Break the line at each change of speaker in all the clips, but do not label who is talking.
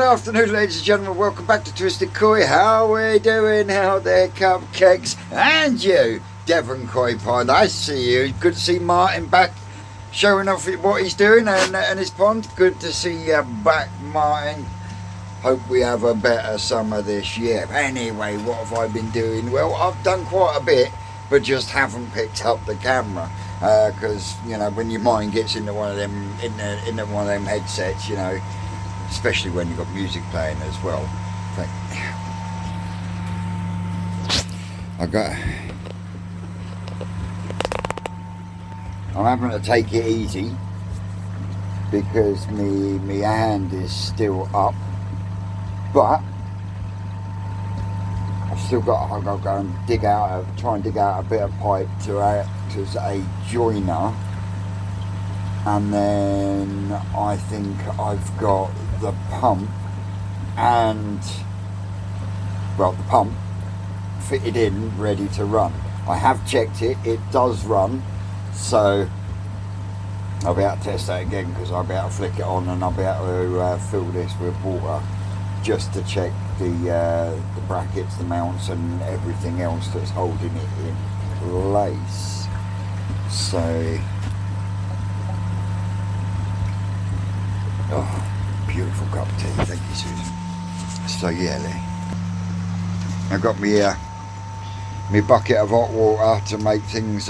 afternoon, ladies and gentlemen. Welcome back to Twisted Koi. How we doing out there, cupcakes? And you, Devon Koi Pod. I see you. Good to see Martin back showing off what he's doing and his pond. Good to see you back, Martin. Hope we have a better summer this year. Anyway, what have I been doing? Well, I've done quite a bit, but just haven't picked up the camera. Because, you know, when your mind gets into one of them, into one of them headsets, you know, especially when you've got music playing as well. But I'm having to take it easy because me hand is still up, but I've still got to go and try and dig out a bit of pipe to act as a joiner, and then I think I've got the pump the pump fitted in, ready to run. I have checked it does run, so I'll be able to test that again, because I'll be able to flick it on and I'll be able to fill this with water just to check the brackets, the mounts and everything else that's holding it in place. So beautiful cup of tea, thank you, Susan. So yeah, I've got me bucket of hot water to make things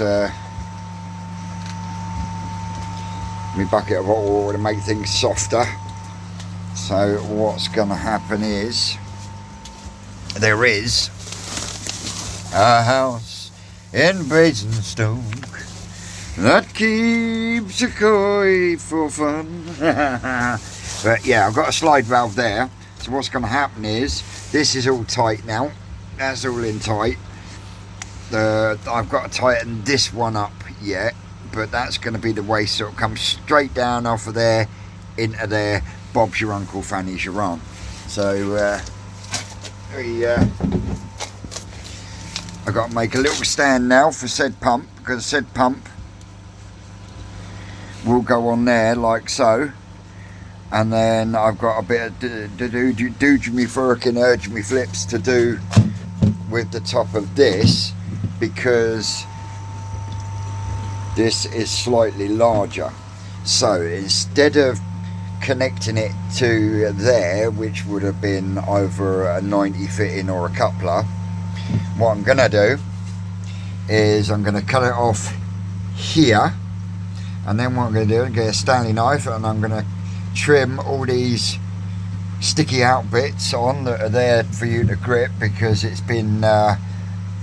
softer. So what's going to happen is there is a house in Basingstoke that keeps a koi for fun. But yeah, I've got a slide valve there. So what's going to happen is, this is all tight now. That's all in tight. I've got to tighten this one up yet, but that's going to be the way, so it'll come straight down off of there into there. Bob's your uncle, Fanny's your aunt. So I've got to make a little stand now for said pump, because said pump will go on there like so. And then I've got a bit of dooge me forking, urge me flips to do with the top of this, because this is slightly larger. So instead of connecting it to there, which would have been over a 90 fitting or a coupler, what I'm going to do is I'm going to cut it off here, and then what I'm going to do is get a Stanley knife and I'm going to trim all these sticky out bits on that are there for you to grip, because it's been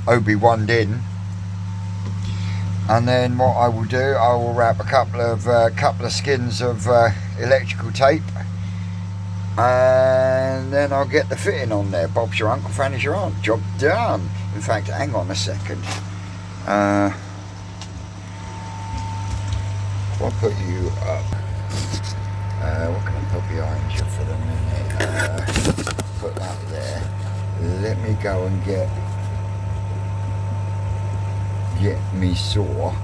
Obi-Wan'd in. And then what I will do, I will wrap a couple of skins of electrical tape, and then I'll get the fitting on there. Bob's your uncle, Fanny's your aunt. Job done. In fact, hang on a second. I'll put you up. What can I put behind you for the minute? Put that there. Let me go and get me saw.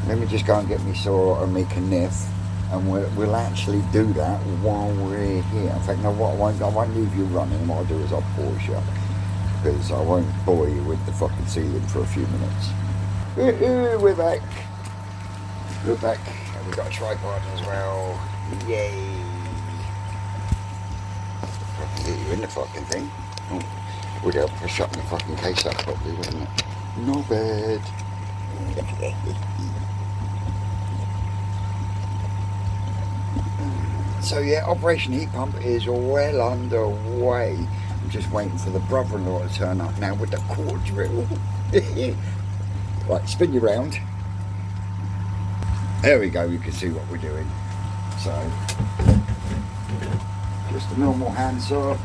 Let me just go and get me saw and make a kniff, and we'll actually do that while we're here. In fact, no, what I won't leave you running. What I'll do is I'll pause you, because I won't bore you with the fucking ceiling for a few minutes. We're back. We're back. And we've got a tripod as well. Yay! Fucking get you in the fucking thing. Oh, would help for shutting the fucking case up properly, wouldn't it? No bad. So yeah, Operation Heatpump is well underway. I'm just waiting for the brother-in-law to turn up now with the core drill. Right, spin you round. There we go, you can see what we're doing. So, just a normal handsaw.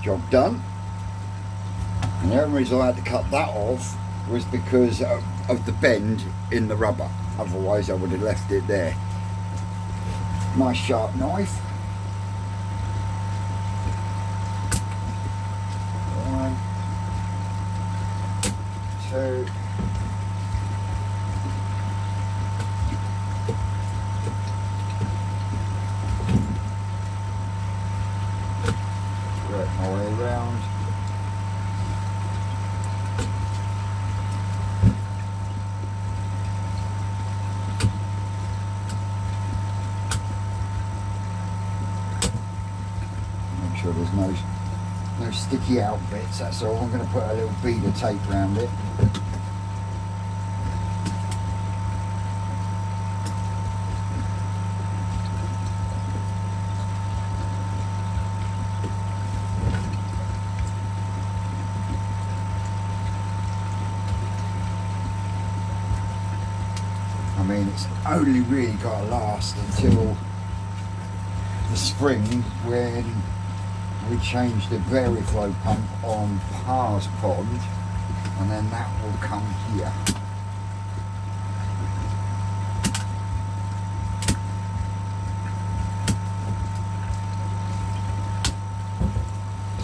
Job done. And the only reason I had to cut that off was because of the bend in the rubber. Otherwise I would have left it there. Nice sharp knife. 1, 2. Work my way around. Make sure there's no sticky out bits, that's all. I'm going to put a little bead of tape around it. I mean, it's only really got to last until the spring when we change the Veriflow pump on Par's pond, and then that will come here.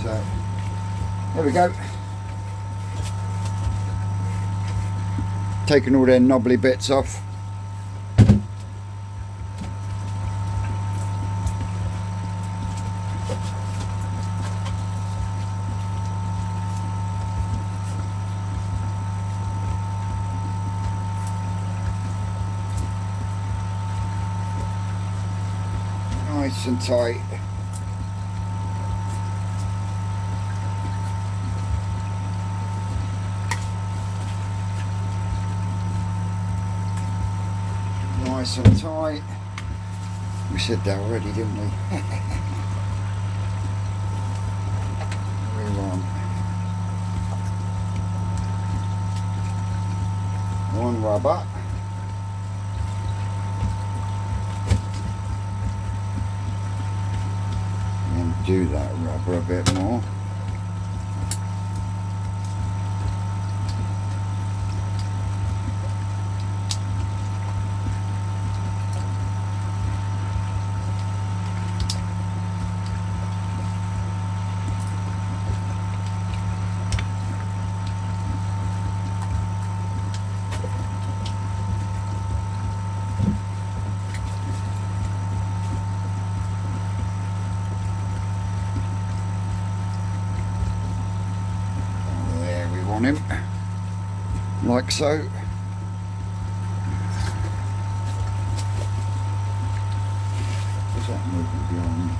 So there we go. Taking all their knobbly bits off. Nice and tight. Nice and tight. We said that already, didn't we? We want one rubber. And do that rubber a bit more. On him, like so. What's that movement behind me?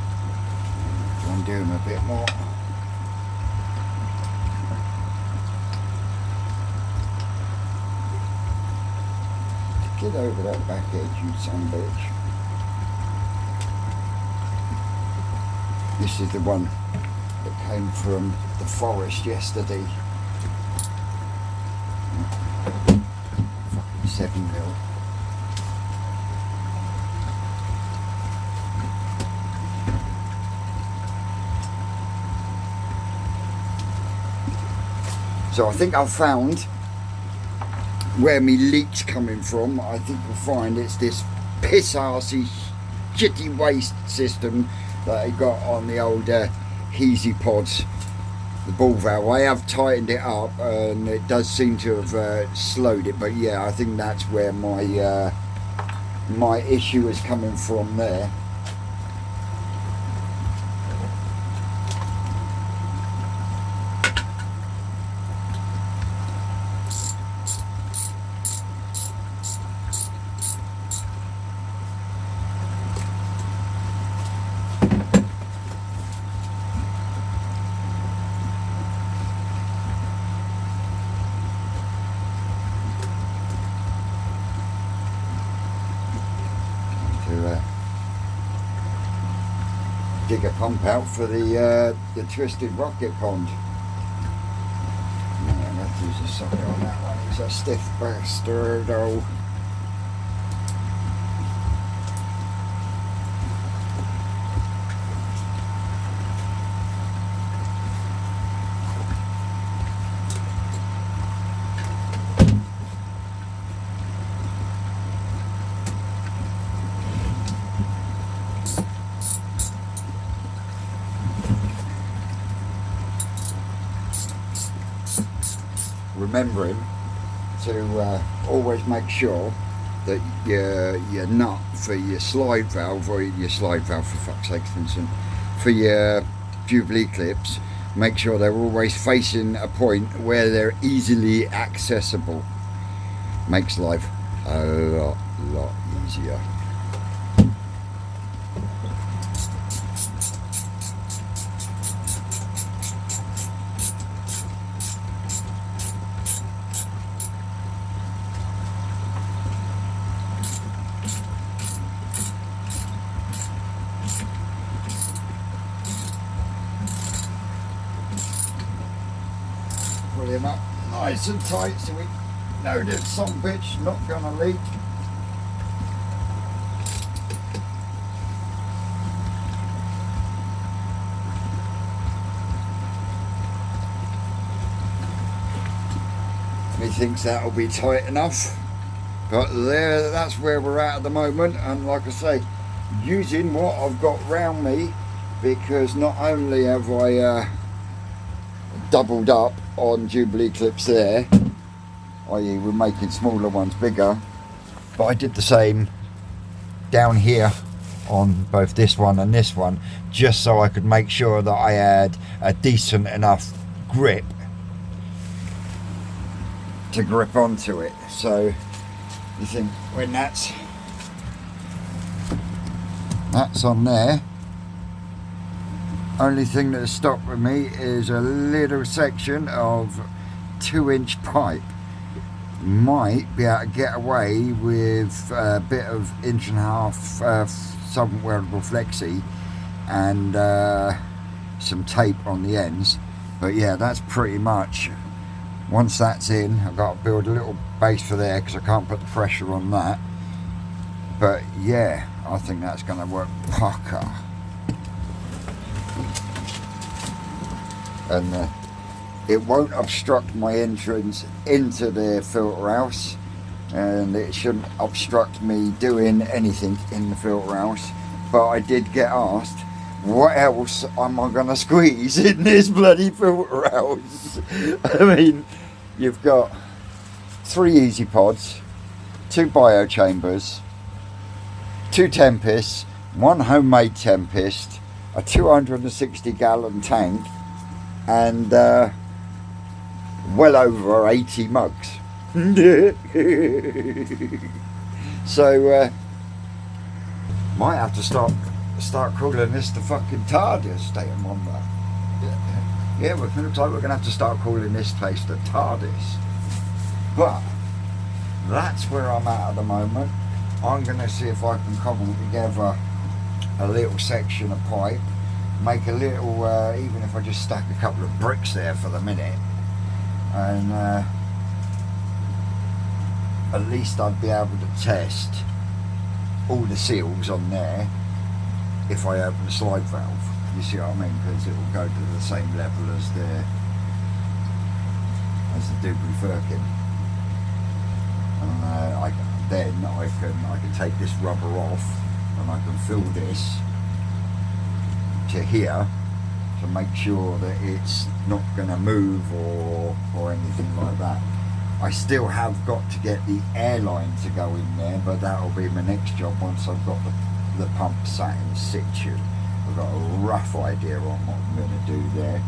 Undo him a bit more. Get over that back edge, you son of a bitch. This is the one that came from the forest yesterday. 7 mil. So I think I've found where my leak's coming from. I think we'll find it's this piss-arsey shitty waste system that I got on the old Heezy pods. The ball valve. I have tightened it up and it does seem to have slowed it, but yeah, I think that's where my my issue is coming from there. Dig a pump out for the twisted rocket pond. I'm gonna have to use a socket on that one. It's a stiff bastard. Oh. remembering to always make sure that your nut for your slide valve, or your slide valve for fuck's sake, Vincent, for your Jubilee clips, make sure they're always facing a point where they're easily accessible. Makes life a lot easier. Pull him up nice and tight so we know that some bitch not gonna leak. He thinks that'll be tight enough, but that's where we're at the moment. And like I say, using what I've got round me, because not only have I doubled up on Jubilee clips there, i.e. we're making smaller ones bigger, but I did the same down here on both this one and this one, just so I could make sure that I had a decent enough grip to grip onto it. So you think when that's on there, only thing that has stopped with me is a little section of 2-inch pipe. Might be able to get away with a bit of 1.5-inch some weldable flexi and some tape on the ends, but yeah, that's pretty much, once that's in, I've got to build a little base for there because I can't put the pressure on that. But yeah, I think that's going to work pucker. And it won't obstruct my entrance into the filter house, and it shouldn't obstruct me doing anything in the filter house. But I did get asked, what else am I going to squeeze in this bloody filter house? I mean, you've got 3 easy pods, 2 bio chambers, 2 Tempests, 1 homemade Tempest, a 260-gallon tank, and well over 80 mugs. So might have to start calling this the fucking TARDIS, stay in Wombat. Yeah, it looks like we're gonna have to start calling this place the TARDIS. But that's where I'm at the moment. I'm gonna see if I can cobble together a little section of pipe, make a little, even if I just stack a couple of bricks there for the minute, and at least I'd be able to test all the seals on there if I open the slide valve. You see what I mean? Because it will go to the same level as the Dubry Firkin, and then I can take this rubber off and I can fill this to here to make sure that it's not going to move or anything like that. I still have got to get the airline to go in there, but that'll be my next job once I've got the pump sat in situ. I've got a rough idea on what I'm going to do there.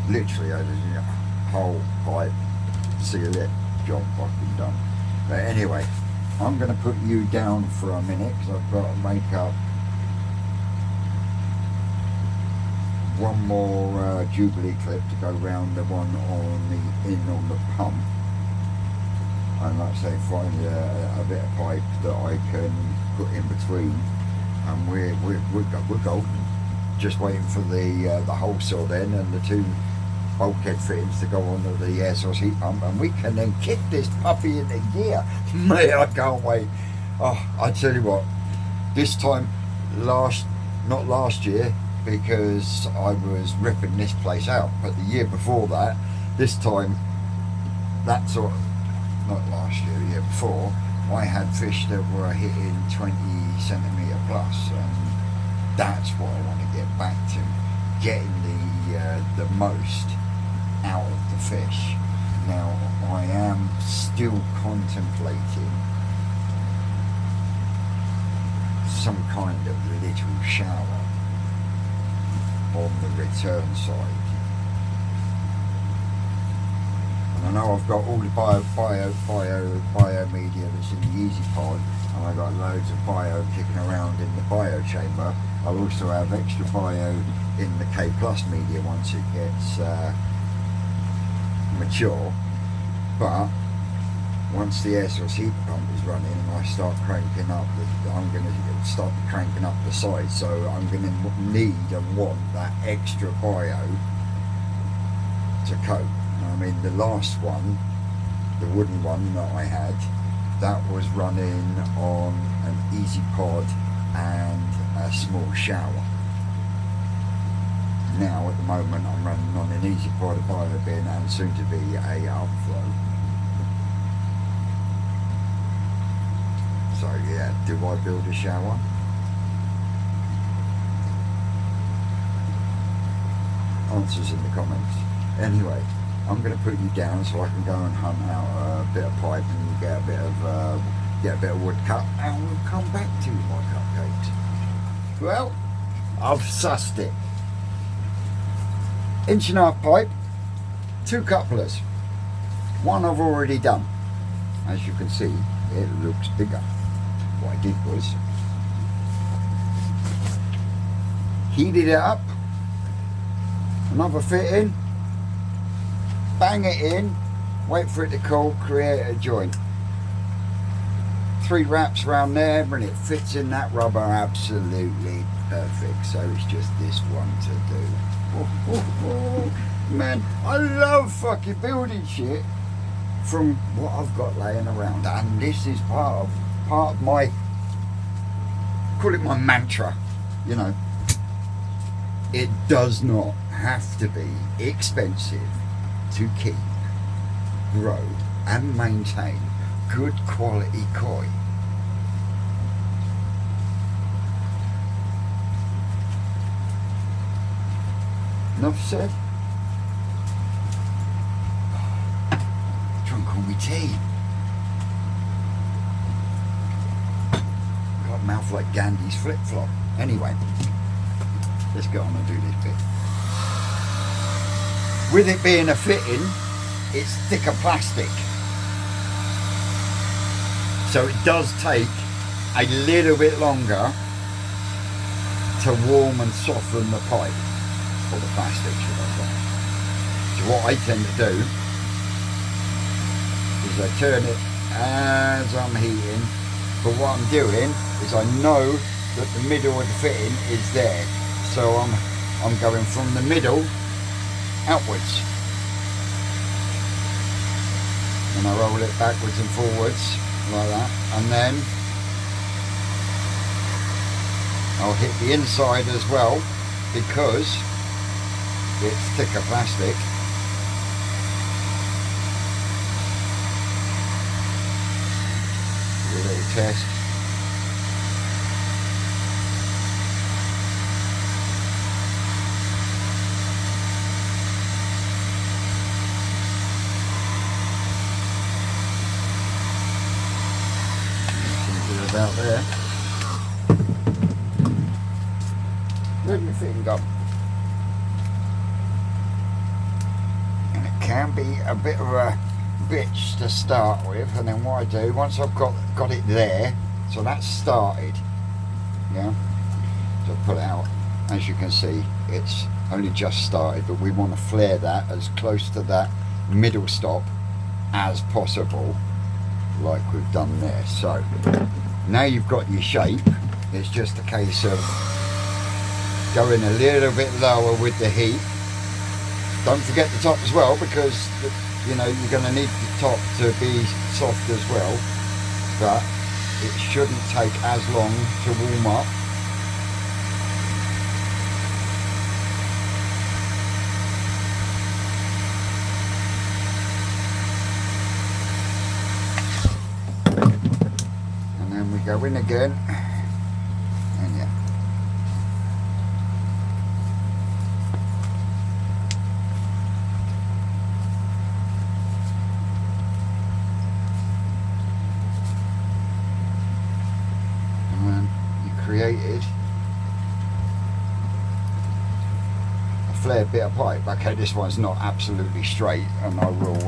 Literally, I just whole pipe, seal it, job fucking done. But anyway, I'm going to put you down for a minute because I've got to make up one more Jubilee clip to go round the one on the pump, and like I say, find a bit of pipe that I can put in between, and we're golden. Just waiting for the hole saw then and the 2 bulkhead fittings to go onto the Airsource heat pump, and we can then kick this puppy into gear. Mate, I can't wait. Oh, I tell you what, this time not last year, because I was ripping this place out, but the year before that, this time, not last year, the year before, I had fish that were hitting 20 centimetre plus, and that's what I want to get back to, getting the most out of the fish. Now I am still contemplating some kind of little shower on the return side. And I know I've got all the bio media that's in the Easy Pod, and I've got loads of bio kicking around in the bio chamber. I'll also have extra bio in the K Plus media once it gets mature. But once the Airsource heat pump is running and I start cranking up, I'm going to start cranking up the size. So I'm going to need and want that extra bio to cope. I mean, the last one, the wooden one that I had, that was running on an Easy Pod and a small shower. Now, at the moment, I'm running on an Easy Pod, a bio bin, and soon to be a upflow. So yeah, do I build a shower? Answers in the comments. Anyway, I'm going to put you down so I can go and hunt out a bit of pipe and get a bit of wood cut, and we'll come back to my cupcakes. Well, I've sussed it. 1.5 pipe, 2 couplers. One I've already done. As you can see, it looks bigger. What I did was heated it up, another fitting, bang it in, wait for it to cool, create a joint. 3 wraps around there, and it fits in that rubber absolutely perfect. So it's just this one to do. Man, I love fucking building shit from what I've got laying around, and this is part of my, call it my mantra, you know. It does not have to be expensive to keep, grow and maintain good quality koi. Enough said. Drunk all my tea. Got a mouth like Gandhi's flip-flop. Anyway, let's go on and do this bit. With it being a fitting, it's thicker plastic. So it does take a little bit longer to warm and soften the pipe, or the plastic, should I say. So what I tend to do is I turn it as I'm heating, but what I'm doing is I know that the middle of the fitting is there. So I'm going from the middle outwards. And I roll it backwards and forwards like that, and then I'll hit the inside as well because it's thicker plastic. Do a little test. Out there. Where'd my fitting go? And it can be a bit of a bitch to start with, and then what I do once I've got it there, so that's started, yeah, so pull it out. As you can see, it's only just started, but we want to flare that as close to that middle stop as possible, like we've done there. So now you've got your shape, it's just a case of going a little bit lower with the heat. Don't forget the top as well, because you know you're going to need the top to be soft as well, but it shouldn't take as long to warm up. Go in again, and yeah. say a bit of pipe. Okay, this one's not absolutely straight, and I will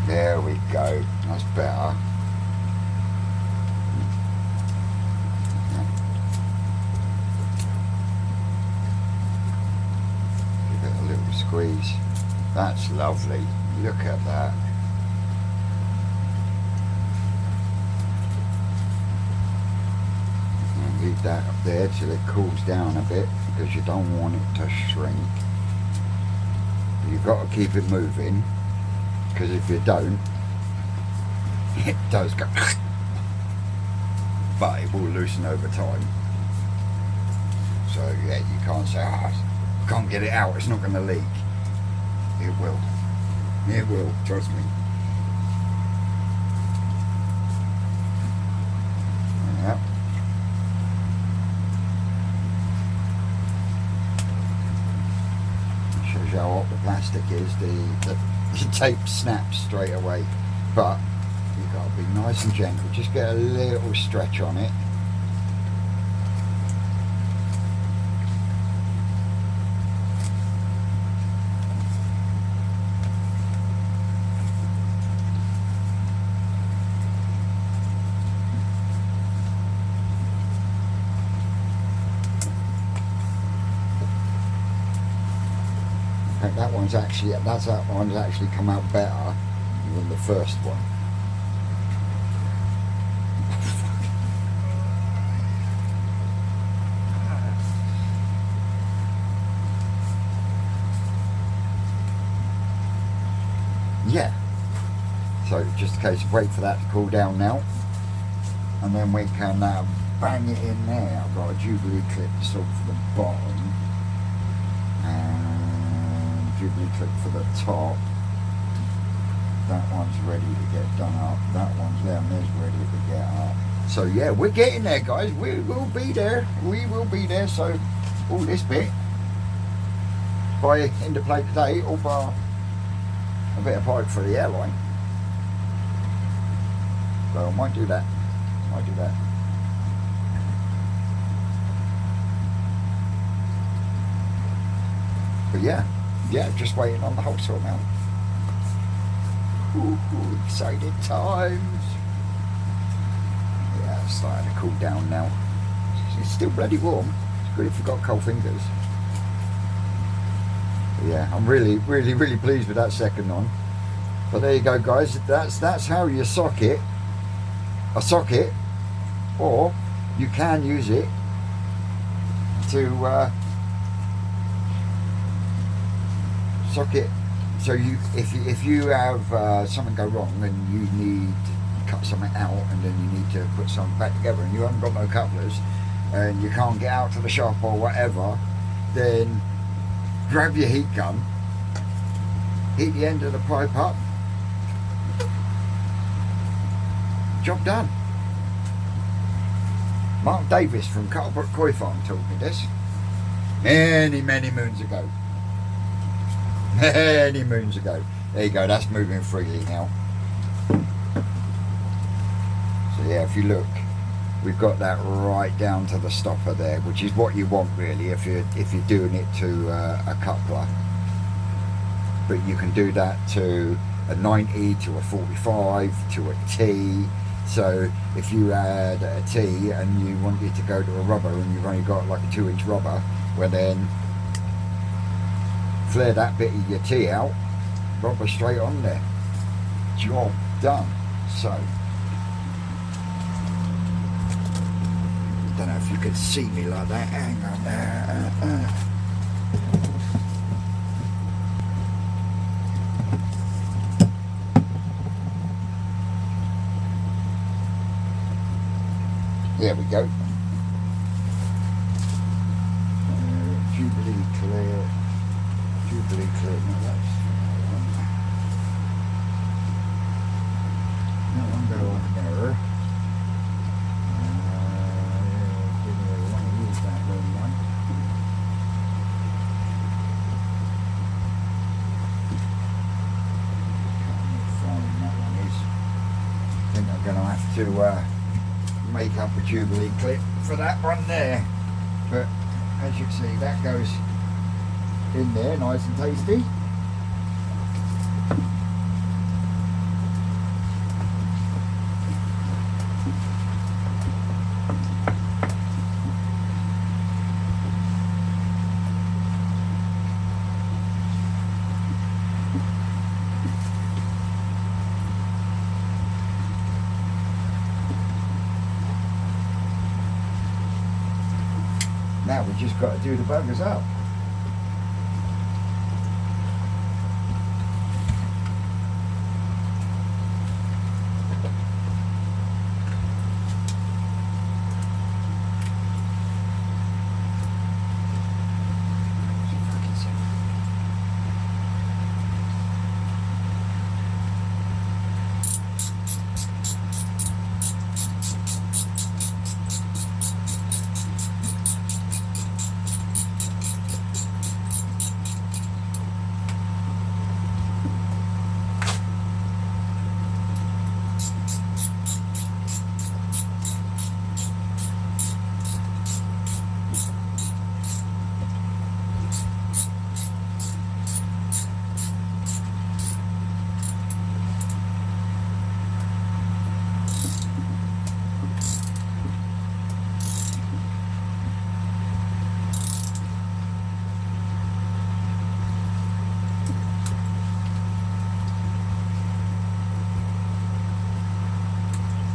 there we go, that's better. Give it a little squeeze. That's lovely. Look at that. And leave that up there till it cools down a bit, because you don't want it to shrink. You've got to keep it moving, because if you don't, it does go, but it will loosen over time. So yeah, you can't say, oh, can't get it out, it's not going to leak. It will. It will, trust me. Yep. Shows you how hot the plastic is. The tape snaps straight away, but you've got to be nice and gentle. Just get a little stretch on it. That one's actually come out better than the first one. Yeah. So just a case of wait for that to cool down now, and then we can bang it in there. I've got a Jubilee clip sort for the bottom. Jubilee clip for the top. That one's ready to get done up. That one's down there's ready to get up. So yeah, we're getting there, guys. We will be there. We will be there. So all this bit by end of play today, all bar a bit of pipe for the airline. So I might do that. Might do that. But yeah, just waiting on the whole sort now. Ooh, exciting times. Yeah, it's starting to cool down now. It's still bloody warm. It's good if you've got cold fingers. But yeah, I'm really pleased with that second on. But there you go, guys. That's how you socket a socket, or you can use it to socket. So if you have something go wrong and you need to cut something out, and then you need to put something back together, and you haven't got no couplers, and you can't get out to the shop or whatever, then grab your heat gun, heat the end of the pipe up, job done. Mark Davis from Cuttlebrook Koi Farm told me this many moons ago. Many moons ago. There you go, that's moving freely now. So yeah, if you look, we've got that right down to the stopper there, which is what you want really if you're doing it to a coupler. But you can do that to a 90, to a 45, to a T. So if you had a T and you wanted to go to a rubber and you've only got like a 2-inch rubber, well then flare that bit of your T out, rubber straight on there, job done. So don't know if you can see me like that. Hang on there. There we go. Jubilee clear. No, that's going to have to make up a Jubilee clip for that one there. But as you can see, that goes in there nice and tasty. Now we just got to do the buggers up.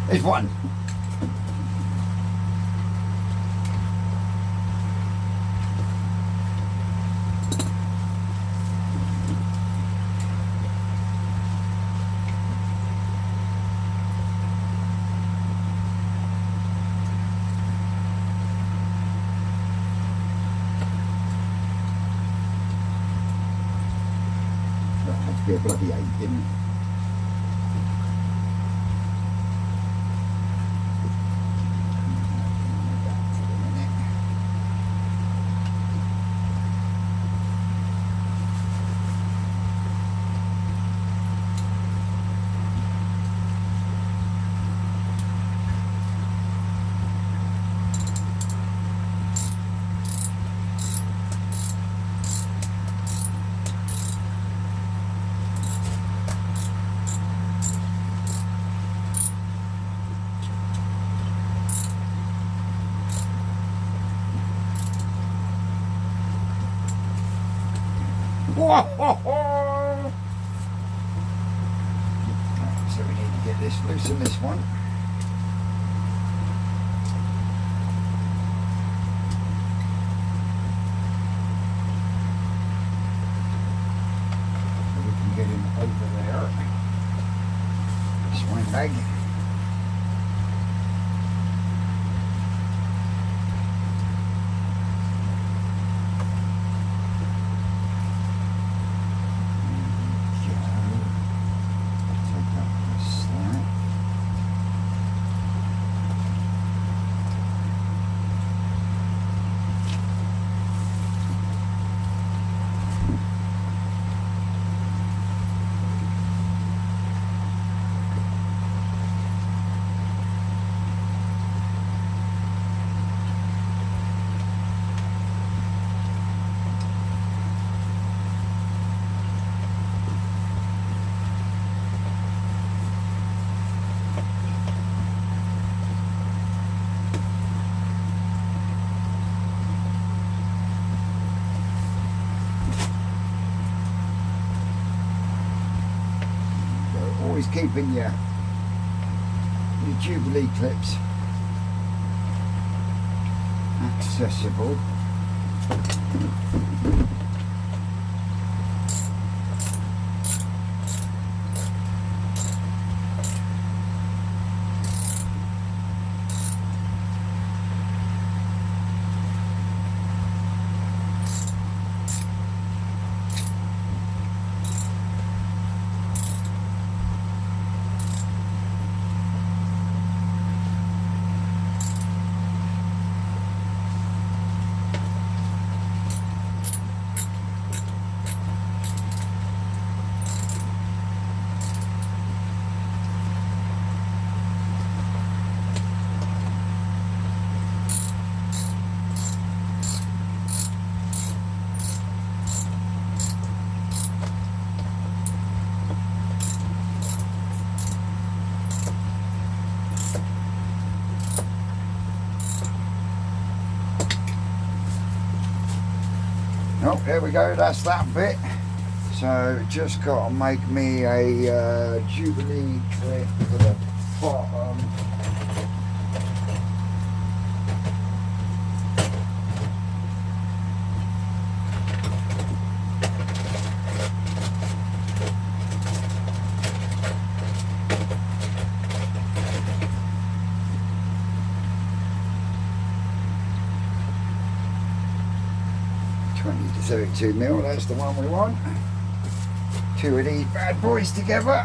There's one. That had to be a bloody 8, didn't it? So we need to get this loose in this one. So we can get him over there. Swing bag. Always keeping your Jubilee clips accessible. Oh, there we go, that's that bit. So just got to make me a Jubilee clip for the bottom. To 32 mil, that's the one we want. Two of these bad boys together.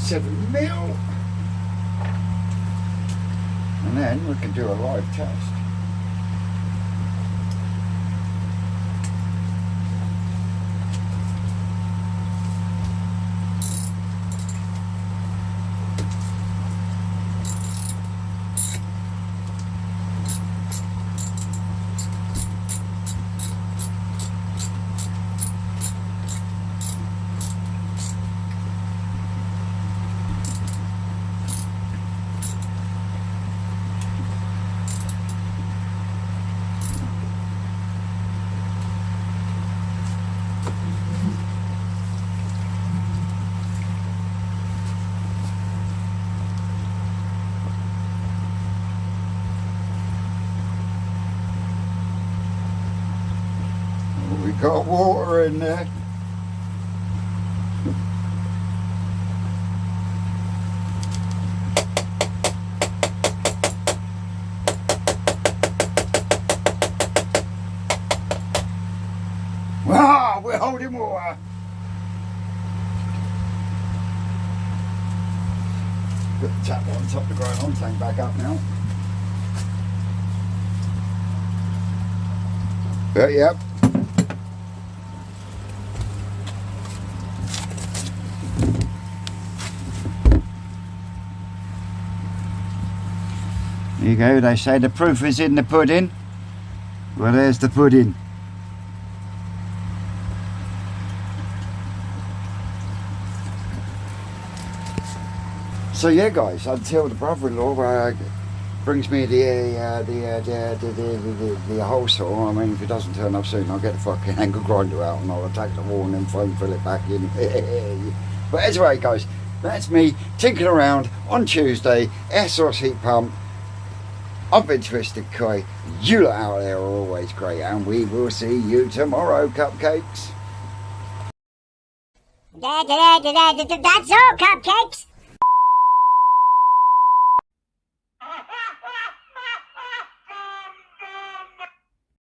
$7 mil. And then we can do a live test. We got water in there. Ah, we're holding water. Got the tap on top of the ground on tank back up now. Yep. There you go, they say the proof is in the pudding. Well, there's the pudding. So yeah, guys, until the brother-in-law brings me the hole saw, I mean, if it doesn't turn up soon, I'll get the fucking angle grinder out and I'll take the wall and then foam fill it back in. But anyway, guys, that's me tinkering around on Tuesday. Airsource heat pump. I've been Twisted Koi. You lot out there are always great, and we will see you tomorrow, cupcakes.
That's all, cupcakes.